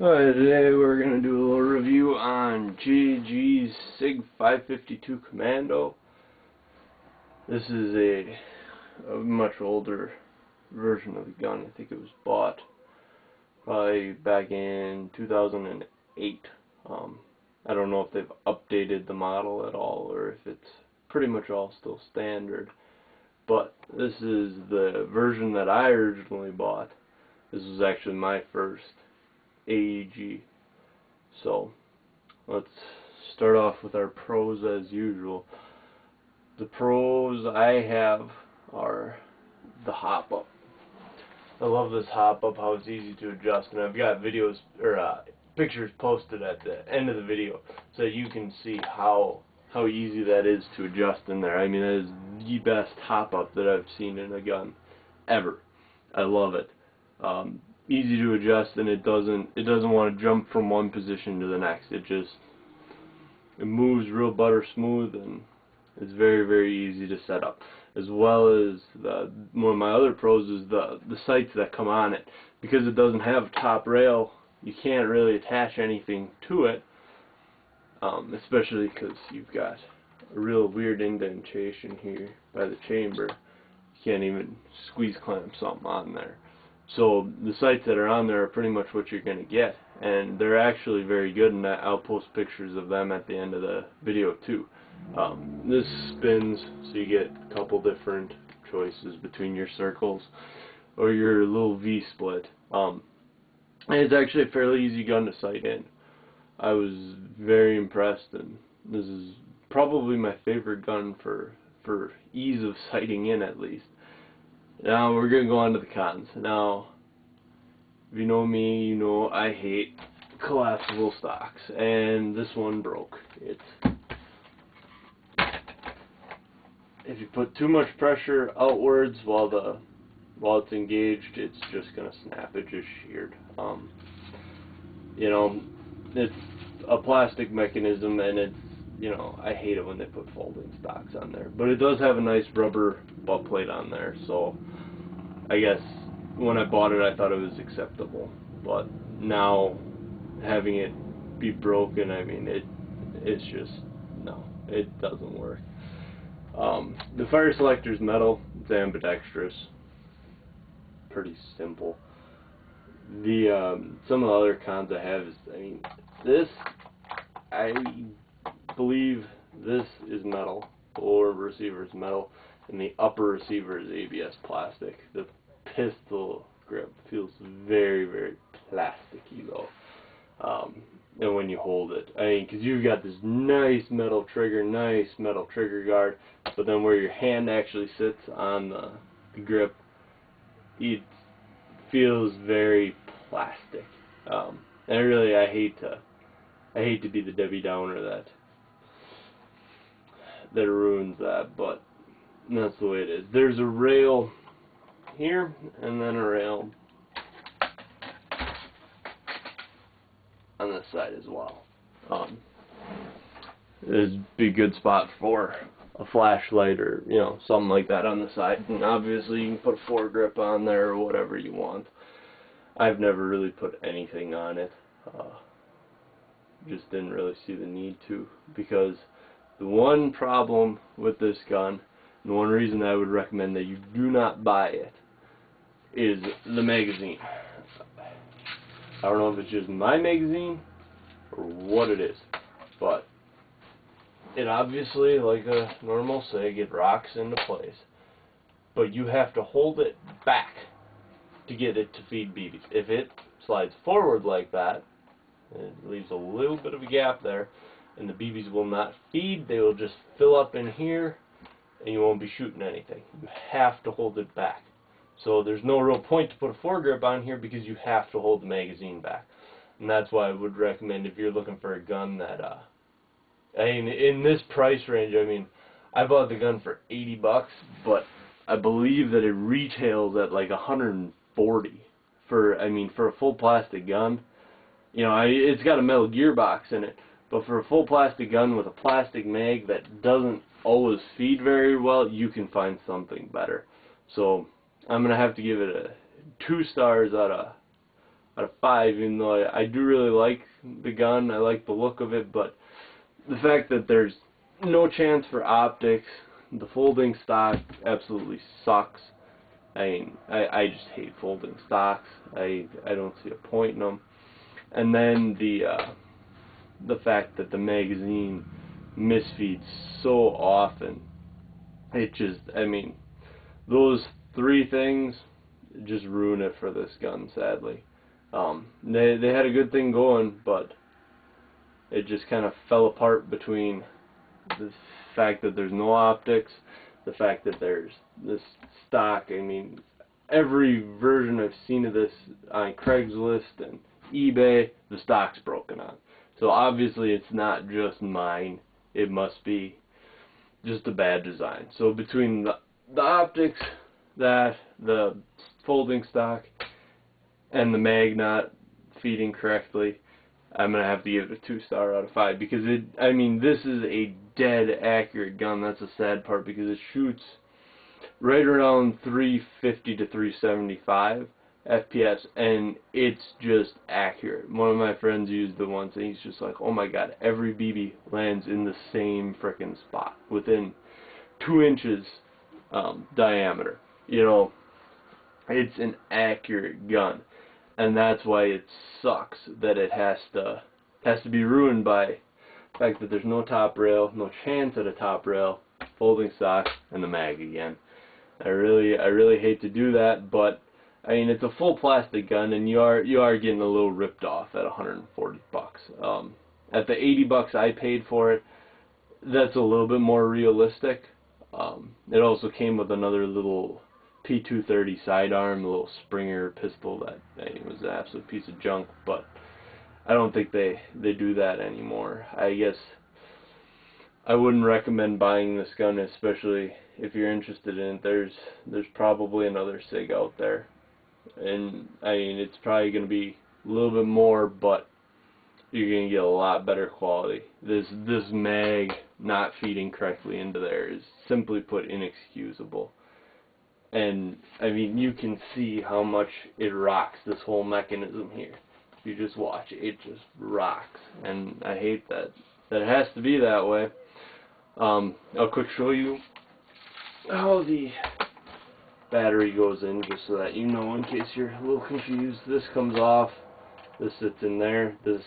Alright, today we're going to do a little review on JG's SIG 552 Commando. This is a much older version of the gun. I think it was bought probably back in 2008. I don't know if they've updated the model at all or if it's pretty much all still standard. But this is the version that I originally bought. This was actually my first AEG. So let's start off with our pros as usual. The pros I have are the hop up. I love this hop up, how it's easy to adjust, and I've got videos or pictures posted at the end of the video so you can see how easy that is to adjust in there. I mean, that is the best hop up that I've seen in a gun ever. I love it. Easy to adjust, and it doesn't want to jump from one position to the next. It moves real butter smooth, and it's very, very easy to set up. As well as one of my other pros is the sights that come on it. Because it doesn't have a top rail, you can't really attach anything to it, especially because you've got a real weird indentation here by the chamber. You can't even squeeze clamp something on there. So the sights that are on there are pretty much what you're going to get, and they're actually very good, and I'll post pictures of them at the end of the video too. This spins, so you get a couple different choices between your circles or your little V-split. And it's actually a fairly easy gun to sight in. I was very impressed, and this is probably my favorite gun for ease of sighting in, at least. Now we're going to go on to the cons. Now, if you know me, you know I hate collapsible stocks, and this one broke. If you put too much pressure outwards while it's engaged, it's just going to snap. It just sheared. You know, it's a plastic mechanism, and it's, you know, I hate it when they put folding stocks on there. But it does have a nice rubber butt plate on there, so I guess when I bought it I thought it was acceptable. But now, having it be broken, I mean, it's just, no, it doesn't work. The fire selector's metal, it's ambidextrous. Pretty simple. Some of the other cons I have is, I mean, I believe this is metal, the lower receiver is metal, and the upper receiver is ABS plastic. The pistol grip feels very, very plasticky though, and when you hold it, I mean, because you've got this nice metal trigger guard, but then where your hand actually sits on the grip, it feels very plastic. And really, I hate to be the Debbie Downer that ruins that, but that's the way it is. There's a rail here, and then a rail on this side as well. This would be a good spot for a flashlight or, you know, something like that on the side. And obviously you can put a foregrip on there or whatever you want. I've never really put anything on it. Just didn't really see the need to, because the one problem with this gun, and the one reason I would recommend that you do not buy it, is the magazine. I don't know if it's just my magazine or what it is, but it obviously, like a normal SIG, it rocks into place, but you have to hold it back to get it to feed BBs. If it slides forward like that, it leaves a little bit of a gap there, and the BBs will not feed. They will just fill up in here, and you won't be shooting anything. You have to hold it back. So there's no real point to put a foregrip on here, because you have to hold the magazine back. And that's why I would recommend, if you're looking for a gun that, I mean, in this price range, I mean, I bought the gun for 80 bucks, but I believe that it retails at like 140 for a full plastic gun. You know, it's got a metal gearbox in it, but for a full plastic gun with a plastic mag that doesn't always feed very well, you can find something better. So I'm gonna have to give it a 2 stars out out of 5, even though I do really like the gun. I like the look of it, but the fact that there's no chance for optics, the folding stock absolutely sucks. I mean, I just hate folding stocks. I don't see a point in them. And then the fact that the magazine misfeeds so often, it just, I mean, those 3 things just ruin it for this gun, sadly. They had a good thing going, but it just kind of fell apart between the fact that there's no optics, the fact that there's this stock. I mean, every version I've seen of this on Craigslist and eBay, the stock's broken on. So obviously it's not just mine. It must be just a bad design. So between the optics, the folding stock, and the mag not feeding correctly, I'm going to have to give it a 2-star out of 5, because I mean, this is a dead accurate gun. That's the sad part, because it shoots right around 350 to 375 FPS, and it's just accurate. One of my friends used it once, and he's just like, oh my god, every BB lands in the same frickin' spot, within 2 inches diameter. You know, it's an accurate gun. And that's why it sucks that it has to be ruined by the fact that there's no top rail, no chance at a top rail, folding stock, and the mag again. I really hate to do that, but I mean, it's a full plastic gun, and you are getting a little ripped off at $140. At the $80 I paid for it, that's a little bit more realistic. It also came with another little P230 sidearm, a little Springer pistol that was an absolute piece of junk, but I don't think they do that anymore. I guess I wouldn't recommend buying this gun, especially if you're interested in it. There's probably another SIG out there, and I mean, it's probably going to be a little bit more, but you're going to get a lot better quality. This mag not feeding correctly into there is, simply put, inexcusable. And I mean, you can see how much it rocks, this whole mechanism here. If you just watch it just rocks, and I hate that it has to be that way. I'll quick show you how the battery goes in, just so that you know, in case you're a little confused. This comes off, this sits in there, this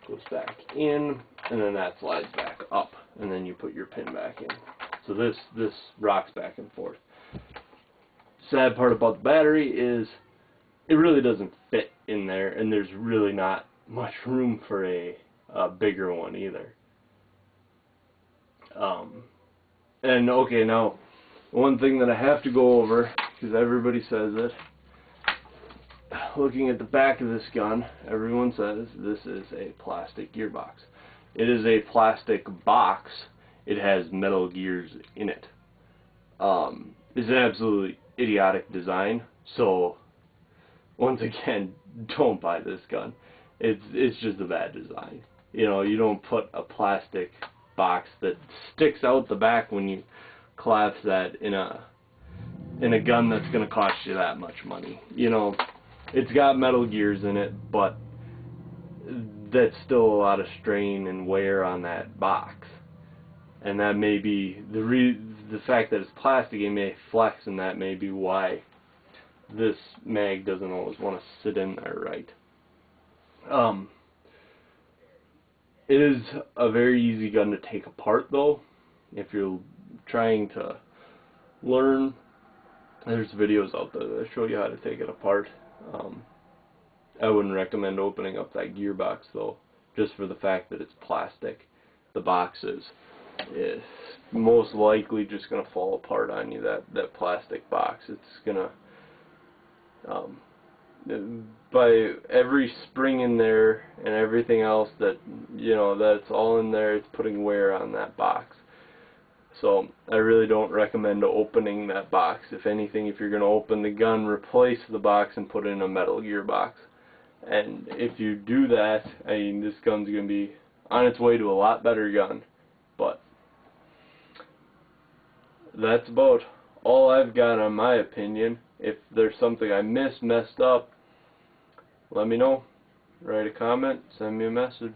goes back in, and then that slides back up, and then you put your pin back in. So this rocks back and forth. Sad part about the battery is it really doesn't fit in there, and there's really not much room for a bigger one either. And okay, now one thing that I have to go over, because everybody says it, looking at the back of this gun, everyone says this is a plastic gearbox. It is a plastic box. It has metal gears in it. It's an absolutely idiotic design. So once again, don't buy this gun. It's just a bad design. You know, you don't put a plastic box that sticks out the back when you collapse that in a gun that's going to cost you that much money. You know, it's got metal gears in it, but that's still a lot of strain and wear on that box. And that may be the fact that it's plastic, it may flex, and that may be why this mag doesn't always want to sit in there right. It is a very easy gun to take apart, though. If you're trying to learn, there's videos out there that show you how to take it apart. I wouldn't recommend opening up that gearbox, though, just for the fact that it's plastic. The box is most likely just going to fall apart on you, that plastic box. It's going to, by every spring in there and everything else that, you know, that's all in there, it's putting wear on that box. So I really don't recommend opening that box. If anything, if you're going to open the gun, replace the box and put in a metal gearbox. And if you do that, I mean, this gun's going to be on its way to a lot better gun. But that's about all I've got on my opinion. If there's something I messed up, let me know. Write a comment, send me a message.